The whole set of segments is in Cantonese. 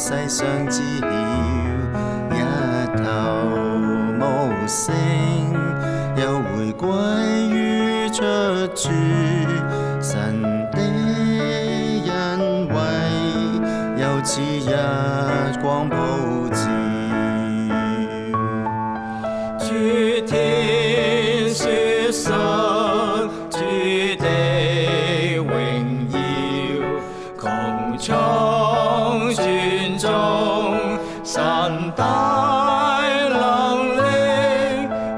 世上知曉，一頭無聲，又回歸於出處。神的恩惠，又似日光普照。諸天說述主的榮耀，穹蒼傳頌神大能力，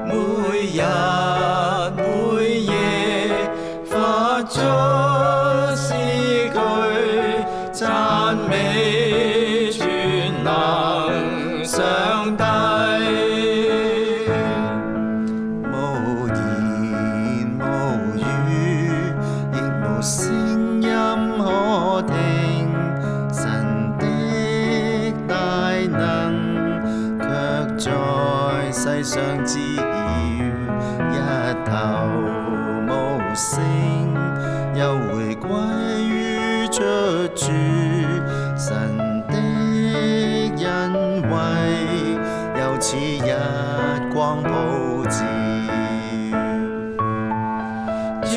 每日每夜發出詩句，讚美全能上帝。無言無語，亦無聲音可聽，神的大能卻在世上知曉，一頭無聲，又回歸於出處。神的恩惠，又似日光普照。諸